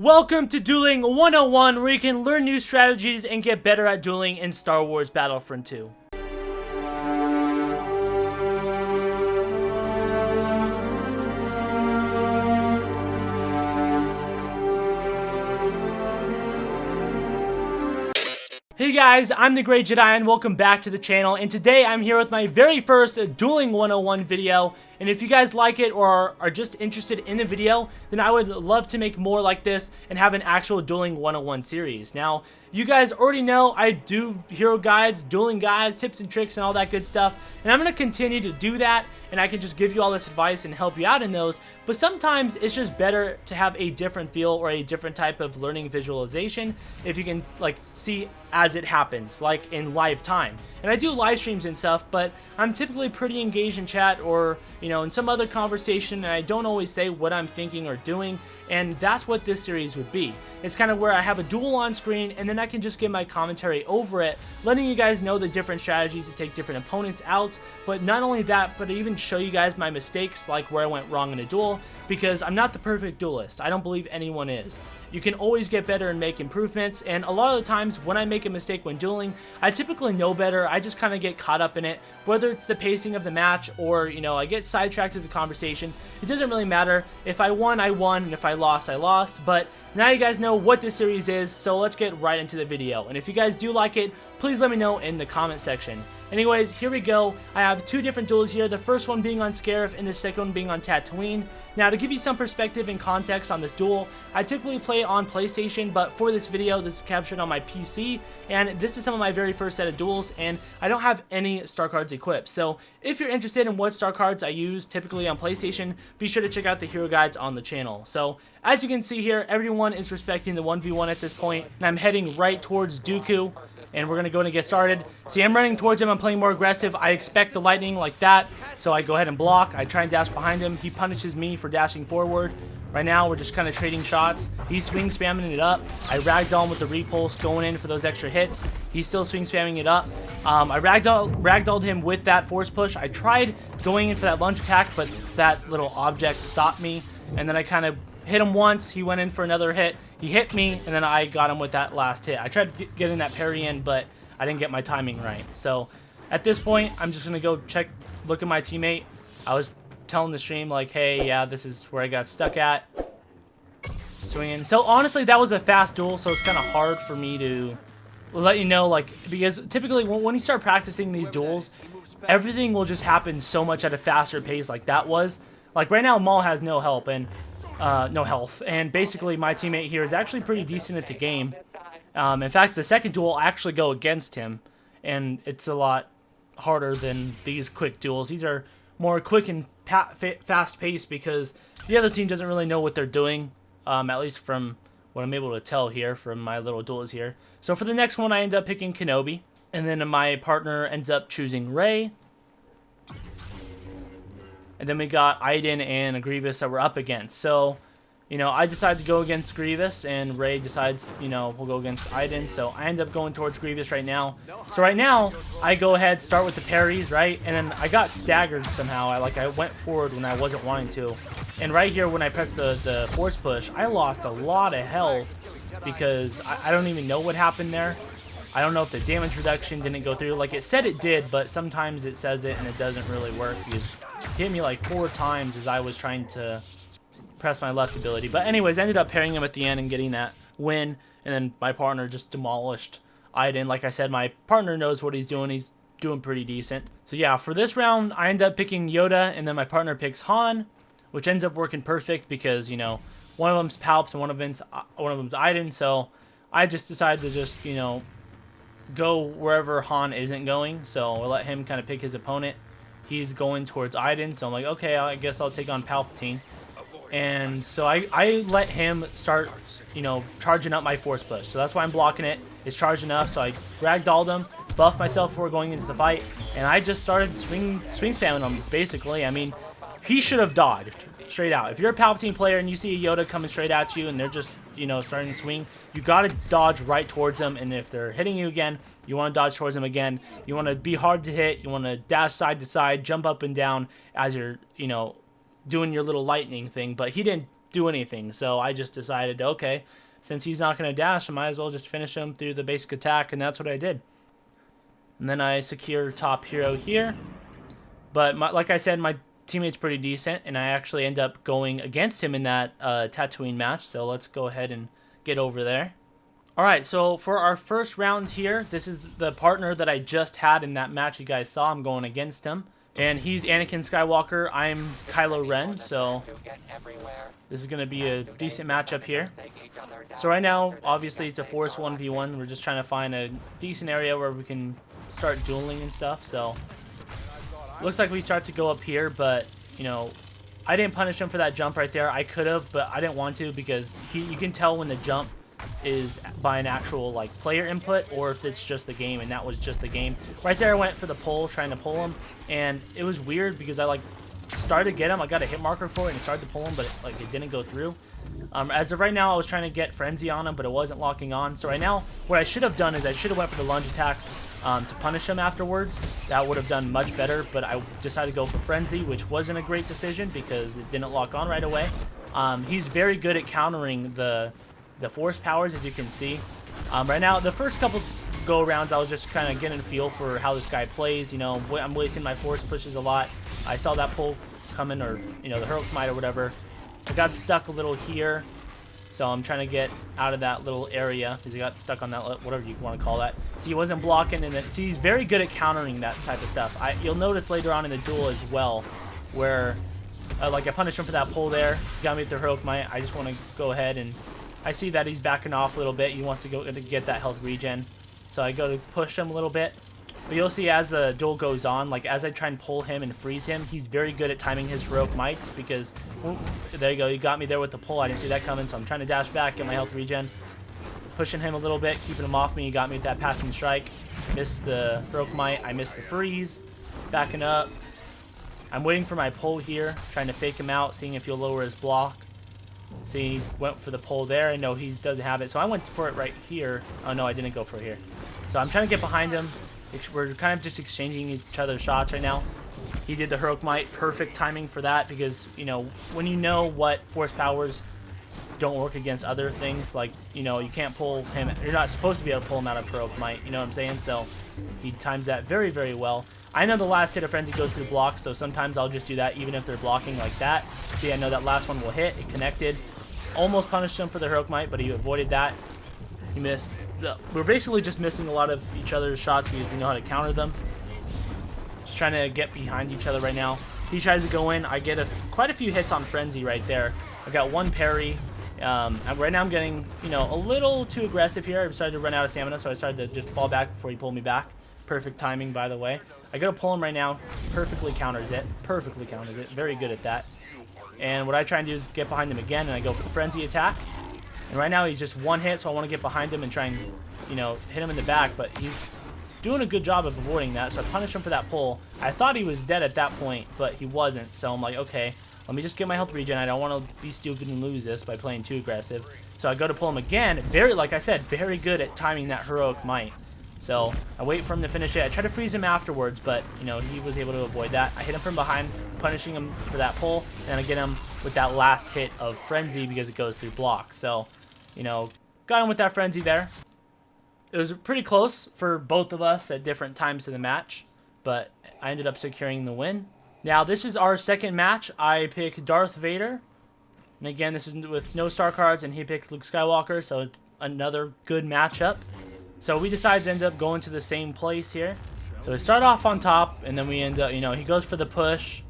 Welcome to Dueling 101, where you can learn new strategies and get better at dueling in Star Wars Battlefront 2. Hey guys, I'm the Great Jedi and welcome back to the channel, and today I'm here with my very first Dueling 101 video, and if you guys like it or are just interested in the video, then I would love to make more like this and have an actual Dueling 101 series. Now, you guys already know I do hero guides, dueling guides, tips and tricks and all that good stuff, and I'm going to continue to do that, and I can just give you all this advice and help you out in those, but sometimes it's just better to have a different feel or a different type of learning visualization if you can like see as it happens, like in live time. And I do live streams and stuff, but I'm typically pretty engaged in chat or, you know, in some other conversation, and I don't always say what I'm thinking or doing, and that's what this series would be. It's kind of where I have a duel on screen, and then I can just give my commentary over it, letting you guys know the different strategies to take different opponents out, but not only that, but I even show you guys my mistakes, like where I went wrong in a duel, because I'm not the perfect duelist. I don't believe anyone is. You can always get better and make improvements, and a lot of the times when I make a mistake when dueling, I typically know better. I just kind of get caught up in it, whether it's the pacing of the match or, you know, I get sidetracked with the conversation. It doesn't really matter. If I won, I won, and if I lost, I lost, but now you guys know what this series is, so let's get right into the video. And if you guys do like it, please let me know in the comment section. Anyways, here we go. I have two different duels here, the first one being on Scarif and the second one being on Tatooine. Now, to give you some perspective and context on this duel, I typically play on PlayStation, but for this video, this is captured on my PC, and this is some of my very first set of duels, and I don't have any star cards equipped. So if you're interested in what star cards I use typically on PlayStation, be sure to check out the hero guides on the channel. So as you can see here, everyone is respecting the 1v1 at this point, and I'm heading right towards Dooku, and we're going to go and get started. See, I'm running towards him, I'm playing more aggressive. I expect the lightning like that, so I go ahead and block. I try and dash behind him. He punishes me for dashing forward. Right now, we're just kind of trading shots. He's swing spamming it up. I ragdoll him with the repulse, going in for those extra hits. He's still swing spamming it up. I ragdolled him with that force push. I tried going in for that lunge attack, but that little object stopped me. And then I kind of hit him once. He went in for another hit. He hit me, and then I got him with that last hit. I tried getting that parry in, but I didn't get my timing right. So at this point, I'm just going to go look at my teammate. I was telling the stream, like, hey, yeah, this is where I got stuck at. Swinging. So honestly, that was a fast duel, so it's kind of hard for me to let you know, like, because typically when you start practicing these duels, everything will just happen so much at a faster pace like that was. Like right now, Maul has no help and no health, and basically my teammate here is actually pretty decent at the game. In fact, the second duel I actually go against him, and it's a lot harder than these quick duels. These are more quick and fast paced because the other team doesn't really know what they're doing, at least from what I'm able to tell here from my little duels here. So for the next one, I end up picking Kenobi, and then my partner ends up choosing Rey. And then we got Iden and a Grievous that we're up against. So, you know, I decided to go against Grievous, and Rey decides, you know, we'll go against Iden. So I end up going towards Grievous right now. So right now, I go ahead, start with the parries, right? And then I got staggered somehow. I went forward when I wasn't wanting to. And right here, when I pressed the force push, I lost a lot of health because I don't even know what happened there. I don't know if the damage reduction didn't go through. Like, it said it did, but sometimes it says it and it doesn't really work because it hit me like 4 times as I was trying to press my left ability. But anyways, I ended up pairing him at the end and getting that win, and then my partner just demolished Iden. Like I said, my partner knows what he's doing. He's doing pretty decent. So yeah, for this round, I end up picking Yoda, and then my partner picks Han, which ends up working perfect because, you know, one of them's Palps and one of them's Iden. So I just decided to just, you know, go wherever Han isn't going. So we'll let him kind of pick his opponent. He's going towards Iden, so I'm like, okay, I guess I'll take on Palpatine. And so I let him start, you know, charging up my force push. So that's why I'm blocking it. It's charging up, so I ragdolled him, buffed myself before going into the fight, and I just started swing spamming him, basically. I mean, he should have dodged, straight out. If you're a Palpatine player and you see a Yoda coming straight at you and they're just, you know, starting to swing, you got to dodge right towards them, and if they're hitting you again, you want to dodge towards them again. You want to be hard to hit. You want to dash side to side, jump up and down as you're, you know, doing your little lightning thing. But he didn't do anything. So I just decided, okay, since he's not going to dash, I might as well just finish him through the basic attack, and that's what I did. And then I secure top hero here. But like I said, my teammate's pretty decent, and I actually end up going against him in that Tatooine match. So let's go ahead and get over there. Alright, so for our first round here, this is the partner that I just had in that match you guys saw. I'm going against him. And he's Anakin Skywalker. I'm Kylo Ren, so this is going to be a decent matchup here. So right now, obviously, it's a force 1v1. We're just trying to find a decent area where we can start dueling and stuff. So looks like we start to go up here, but, you know, I didn't punish him for that jump right there. I could have, but I didn't want to because you can tell when the jump is by an actual like player input or if it's just the game, and that was just the game. Right there I went for the pull, trying to pull him, and it was weird because I like started to get him. I got a hit marker for it and started to pull him, but it didn't go through. As of right now, I was trying to get frenzy on him, but it wasn't locking on. So right now what I should have done is I should have went for the lunge attack to punish him afterwards. That would have done much better, but I decided to go for frenzy, which wasn't a great decision because it didn't lock on right away. He's very good at countering the force powers, as you can see. Right now, the first couple go-arounds, I was just kind of getting a feel for how this guy plays. You know, I'm wasting my force pushes a lot. I saw that pull coming, or, you know, the heroic might or whatever. I got stuck a little here, so I'm trying to get out of that little area because he got stuck on that, whatever you want to call that. So he wasn't blocking, and then, see, he's very good at countering that type of stuff. You'll notice later on in the duel as well, where, like, I punished him for that pull there. He got me with the heroic might. I just want to go ahead and I see that he's backing off a little bit. He wants to go to get that health regen. So I go to push him a little bit. But you'll see as the duel goes on, like as I try and pull him and freeze him, he's very good at timing his heroic mights because, there you go, you got me there with the pull. I didn't see that coming, so I'm trying to dash back, get my health regen. Pushing him a little bit, keeping him off me. He got me with that passing strike. Missed the heroic might. I missed the freeze. Backing up. I'm waiting for my pull here, trying to fake him out, seeing if he'll lower his block. See, went for the pull there. I know he doesn't have it, so I went for it right here. Oh, no, I didn't go for it here. So I'm trying to get behind him. We're kind of just exchanging each other's shots right now. He did the heroic might. Perfect timing for that because, you know, when you know what force powers don't work against other things, like, you know, you can't pull him. You're not supposed to be able to pull him out of heroic might. You know what I'm saying? So he times that very, very well. I know the last hit of frenzy goes through blocks, so sometimes I'll just do that even if they're blocking like that. See, I know that last one will hit. It connected. Almost punished him for the heroic might, but he avoided that. He missed. We're basically just missing a lot of each other's shots because we know how to counter them. Just trying to get behind each other right now. He tries to go in. I get quite a few hits on frenzy right there. I got one parry. Right now I'm getting, you know, a little too aggressive here. I started to run out of stamina, so I started to just fall back before he pulled me back. Perfect timing, by the way. I gotta pull him right now. Perfectly counters it. Perfectly counters it. Very good at that. And what I try and do is get behind him again, and I go for the frenzy attack. And right now he's just one hit, so I want to get behind him and try and, you know, hit him in the back. But he's doing a good job of avoiding that, so I punish him for that pull. I thought he was dead at that point, but he wasn't. So I'm like, okay, let me just get my health regen. I don't want to be stupid and lose this by playing too aggressive. So I go to pull him again. Very, like I said, very good at timing that heroic might. So I wait for him to finish it. I try to freeze him afterwards, but, you know, he was able to avoid that. I hit him from behind, punishing him for that pull, and I get him with that last hit of frenzy because it goes through block. So, you know, got him with that frenzy there. It was pretty close for both of us at different times in the match, but I ended up securing the win. Now, this is our second match. I pick Darth Vader, and again, this is with no star cards, and he picks Luke Skywalker, so another good matchup. So we decided to end up going to the same place here. So we start off on top, and then we end up, you know, he goes for the push.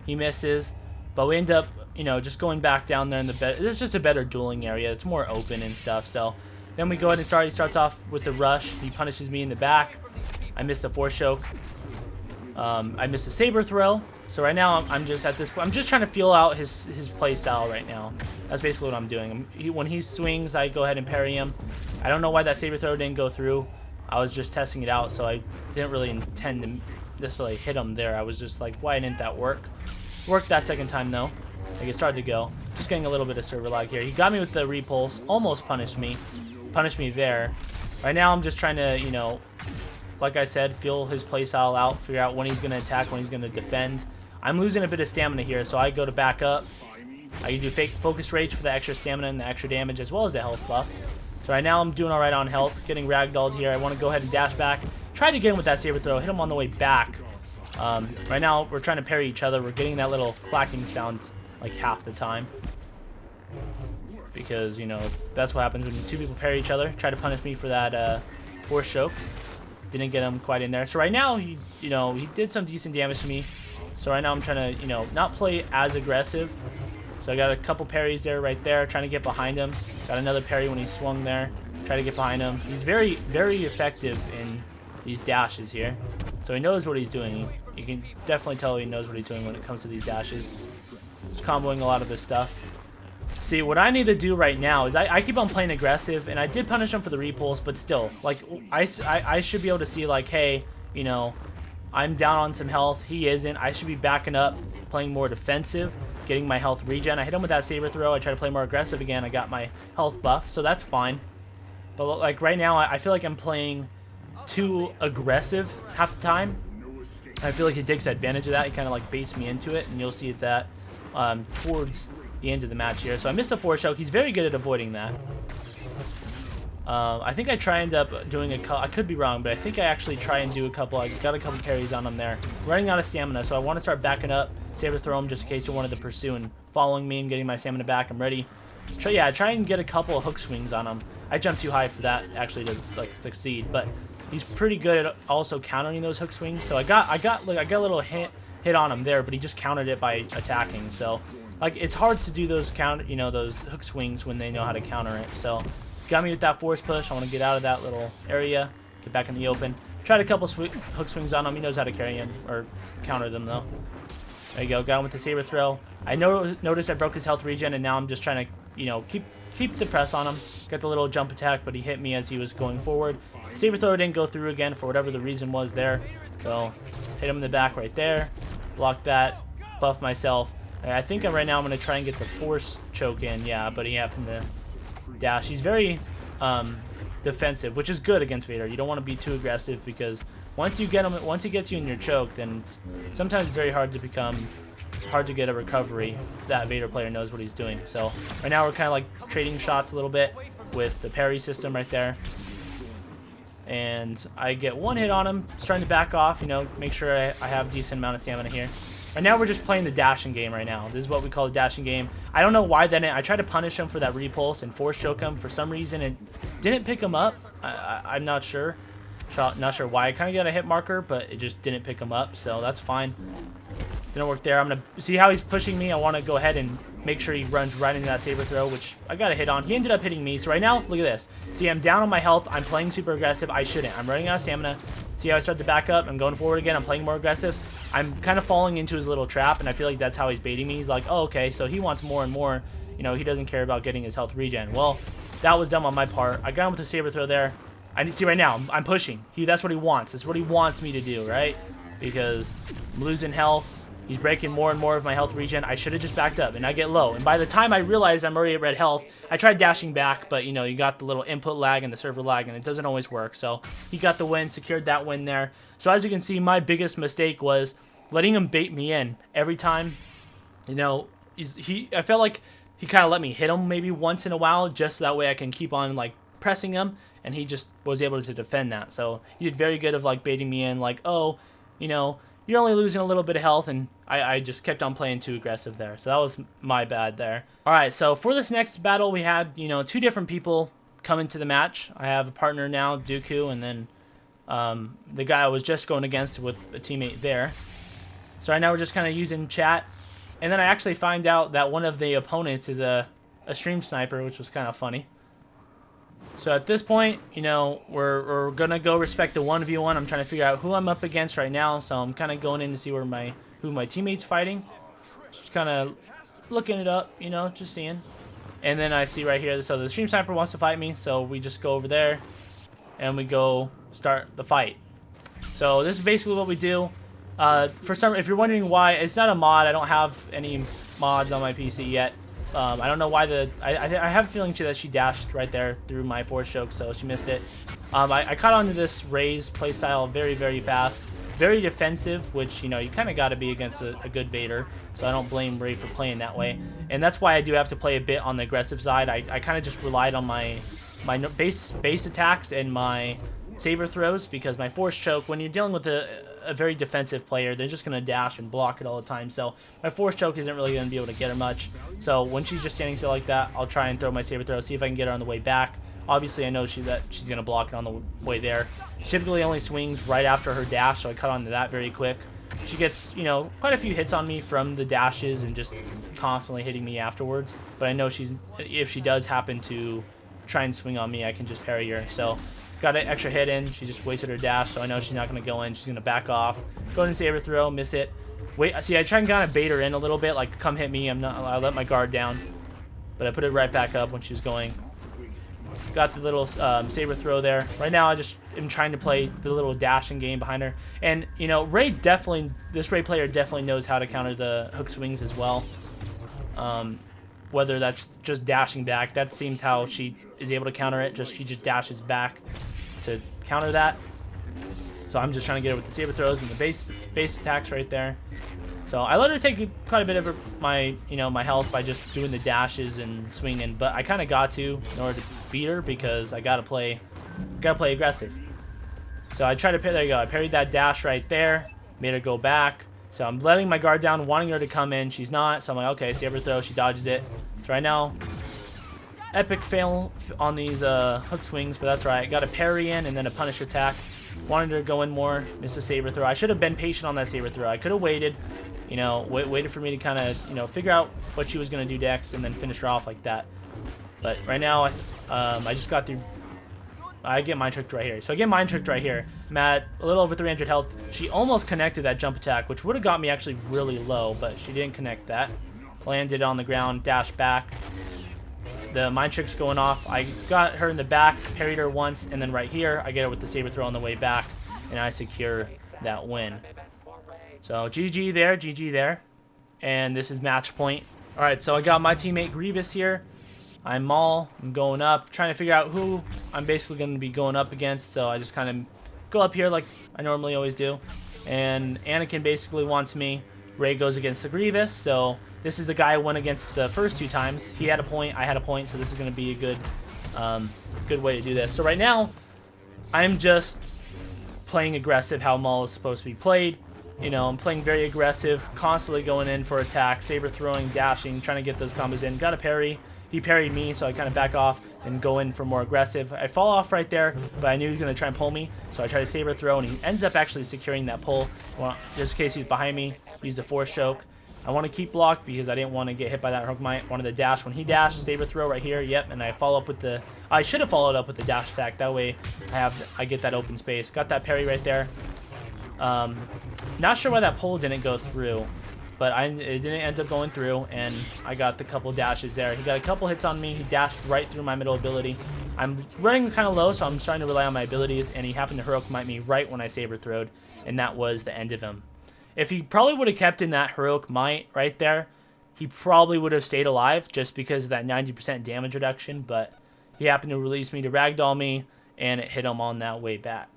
He misses. But we end up, you know, just going back down there in the bed. This is just a better dueling area. It's more open and stuff. So then we go ahead and start. He starts off with the rush. He punishes me in the back. I missed the force choke. I missed a saber throw. So right now I'm just at this point. I'm just trying to feel out his play style right now. That's basically what I'm doing. When he swings, I go ahead and parry him. I don't know why that saber throw didn't go through. I was just testing it out, so I didn't really intend to necessarily hit him there. I was just like, why didn't that work? Worked that second time though. Like it started to go. Just getting a little bit of server lag here. He got me with the repulse. Almost punished me. Punished me there. Right now I'm just trying to, you know, like I said, feel his playstyle out. Figure out when he's going to attack, when he's going to defend. I'm losing a bit of stamina here, so I go to back up. I can do fake focus rage for the extra stamina and the extra damage as well as the health buff. So right now I'm doing alright on health, getting ragdolled here. I want to go ahead and dash back. Try to get him with that saber throw, hit him on the way back. Right now we're trying to parry each other. We're getting that little clacking sound like half the time. Because, you know, that's what happens when two people parry each other. Try to punish me for that force choke. Didn't get him quite in there. So right now, he did some decent damage to me. So right now I'm trying to, not play as aggressive. So I got a couple parries there, right there, trying to get behind him. Got another parry when he swung there. Try to get behind him. He's very, very effective in these dashes here. So he knows what he's doing. You can definitely tell he knows what he's doing when it comes to these dashes. He's comboing a lot of this stuff. See, what I need to do right now is I keep on playing aggressive, and I did punish him for the repulse, but still, like, I should be able to see, like, hey, I'm down on some health. He isn't. I should be backing up, playing more defensive, getting my health regen. I hit him with that saber throw. I try to play more aggressive again. I got my health buff, so that's fine. But, like, right now, I feel like I'm playing too aggressive half the time. I feel like he takes advantage of that. He kind of, like, baits me into it, and you'll see that towards the end of the match here. So I missed a force choke. He's very good at avoiding that. I think I try and end up doing I could be wrong, but I think I actually try and do a couple. I got a couple parries on him there. Running out of stamina, so I want to start backing up, saber throw him just in case he wanted to pursue and following me and getting my stamina back. I'm ready. Yeah, try and get a couple of hook swings on him. I jumped too high for that actually to like succeed, but he's pretty good at also countering those hook swings. So I got a little hit on him there, but he just countered it by attacking. So like it's hard to do those those hook swings when they know how to counter it. So got me with that force push. I want to get out of that little area, get back in the open. Tried a couple hook swings on him. He knows how to carry him or counter them though. There you go. Got him with the saber throw. I noticed I broke his health regen, and now I'm just trying to keep the press on him. Get the little jump attack, but he hit me as he was going forward. Saber throw didn't go through again for whatever the reason was there. So hit him in the back right there. Block that. Buff myself. I think right now I'm going to try and get the force choke in. Yeah, but he happened to dash. He's very defensive, which is good against Vader. You don't want to be too aggressive because once he gets you in your choke, then it's sometimes very hard to get a recovery. That Vader player knows what he's doing. So right now we're kind of like trading shots a little bit with the parry system right there. And I get one hit on him, starting to back off, make sure I have a decent amount of stamina here. Right now we're just playing the dashing game right now. This is what we call the dashing game. I don't know why I tried to punish him for that repulse and force choke him. For some reason it didn't pick him up. I'm not sure. Not sure why. I kind of got a hit marker, but it just didn't pick him up, so that's fine. Didn't work there. I'm going to see how he's pushing me. I want to go ahead and make sure he runs right into that saber throw, which I got a hit on. He ended up hitting me. So right now, look at this. See, I'm down on my health. I'm playing super aggressive. I shouldn't. I'm running out of stamina. See how I start to back up? I'm going forward again. I'm playing more aggressive. I'm kind of falling into his little trap, and I feel like that's how he's baiting me. He's like, oh, okay, so he wants more and more. He doesn't care about getting his health regen. Well, that was dumb on my part. I got him with the saber throw there. I see right now, I'm pushing. That's what he wants. That's what he wants me to do, right? Because I'm losing health. He's breaking more and more of my health regen. I should have just backed up, and I get low. And by the time I realize I'm already at red health, I tried dashing back, but, you got the little input lag and the server lag, and it doesn't always work. So he got the win, secured that win there. So as you can see, my biggest mistake was letting him bait me in every time. I felt like he kind of let me hit him maybe once in a while, just so that way I can keep on, like, pressing him, and he just was able to defend that. So he did very good of, like, baiting me in, like, oh, you're only losing a little bit of health, and I just kept on playing too aggressive there. So that was my bad there. All right, so for this next battle, we had, two different people come into the match. I have a partner now, Dooku, and then the guy I was just going against with a teammate there. So right now we're just kind of using chat. And then I actually find out that one of the opponents is a stream sniper, which was kind of funny. So at this point, we're going to go respect the 1v1. I'm trying to figure out who I'm up against right now. So I'm kind of going in to see who my teammate's fighting. Just kind of looking it up, just seeing. And then I see right here, so the stream sniper wants to fight me. So we just go over there and we go start the fight. So this is basically what we do. If you're wondering why, it's not a mod. I don't have any mods on my PC yet. I don't know why I have a feeling that she dashed right there through my force choke, so she missed it. I caught on to this Ray's playstyle very, very fast. very defensive, which, you know, you kind of got to be against a good Vader, so I don't blame Rey for playing that way. And that's why I do have to play a bit on the aggressive side. I kind of just relied on my base attacks and my saber throws, because my force choke, when you're dealing with a very defensive player, they're just going to dash and block it all the time. So my force choke isn't really going to be able to get her much. So when she's just standing still like that, I'll try and throw my saber throw, see if I can get her on the way back. Obviously, I know she's going to block it on the way there. She typically only swings right after her dash, so I cut onto that very quick. She gets, you know, quite a few hits on me from the dashes and just constantly hitting me afterwards. But I know if she does happen to try and swing on me, I can just parry her. So got an extra hit in. She just wasted her dash, so I know she's not going to go in. She's going to back off. Go ahead and saber throw, miss it. Wait, see, I try and kind of bait her in a little bit, like come hit me. I let my guard down, but I put it right back up when she was going. Got the little saber throw there. Right now, I just am trying to play the little dashing game behind her. And, you know, this Rey player definitely knows how to counter the hook swings as well. Whether that's just dashing back, that seems how she is able to counter it. She just dashes back to counter that. So I'm just trying to get her with the saber throws and the base attacks right there. So I let her take quite a bit of my health by just doing the dashes and swinging, but I kind of got to in order to beat her, because I gotta play aggressive. So I tried to there you go. I parried that dash right there, made her go back. So I'm letting my guard down, wanting her to come in. She's not. So I'm like, okay, saber throw. She dodges it. So right now, epic fail on these hook swings, but that's right. Got a parry in and then a punish attack. Wanted her to go in more, missed a saber throw. I should have been patient on that saber throw. I could have waited, you know, waited for me to kind of, you know, figure out what she was going to do next and then finish her off like that. But right now, I just got through. I get mind tricked right here. So I get mind tricked right here. I'm at a little over 300 health. She almost connected that jump attack, which would have got me actually really low, but she didn't connect that. Landed on the ground, dashed back. The mind trick's going off. I got her in the back, parried her once, and then right here, I get her with the saber throw on the way back, and I secure that win. So GG there, GG there. And this is match point. All right, so I got my teammate Grievous here. I'm Maul. I'm going up, trying to figure out who I'm basically going to be going up against. So I just kind of go up here like I normally always do. And Anakin basically wants me. Rey goes against the Grievous. So this is the guy I went against the first 2 times. He had a point, I had a point, so this is going to be a good way to do this. So right now, I'm just playing aggressive how Maul is supposed to be played. You know, I'm playing very aggressive, constantly going in for attack, saber throwing, dashing, trying to get those combos in. Got a parry. He parried me, so I kind of back off and go in for more aggressive. I fall off right there, but I knew he was going to try and pull me, so I try to saber throw, and he ends up actually securing that pull. Well, just in case he's behind me, used a force choke. I want to keep blocked because I didn't want to get hit by that hook mite. Wanted the dash. When he dashed, saber throw right here, yep, and I follow up with the... I should have followed up with the dash attack. That way I get that open space. Got that parry right there. Not sure why that pull didn't go through, but it didn't end up going through, and I got the couple dashes there. He got a couple hits on me. He dashed right through my middle ability. I'm running kind of low, so I'm trying to rely on my abilities, and he happened to heroic mite me right when I saber throwed, and that was the end of him. If he probably would have kept in that heroic might right there, he probably would have stayed alive just because of that 90% damage reduction, but he happened to release me to ragdoll me, and it hit him on that way back.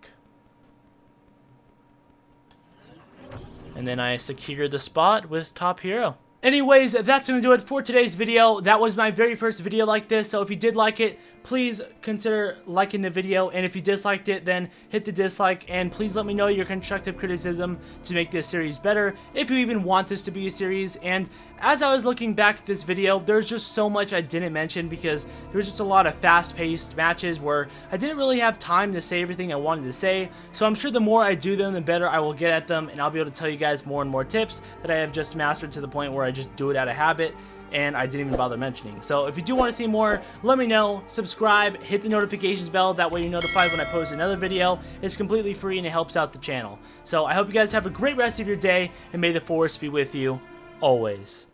And then I secured the spot with Top Hero. Anyways, that's going to do it for today's video. That was my very first video like this, so if you did like it, please consider liking the video, and if you disliked it, then hit the dislike, and please let me know your constructive criticism to make this series better, if you even want this to be a series. And as I was looking back at this video, there's just so much I didn't mention because there was just a lot of fast-paced matches where I didn't really have time to say everything I wanted to say, so I'm sure the more I do them, the better I will get at them, and I'll be able to tell you guys more and more tips that I have just mastered to the point where I just do it out of habit, and I didn't even bother mentioning. So if you do want to see more, let me know, subscribe, hit the notifications bell, that way you're notified when I post another video. It's completely free and it helps out the channel. So I hope you guys have a great rest of your day, and may the Force be with you always.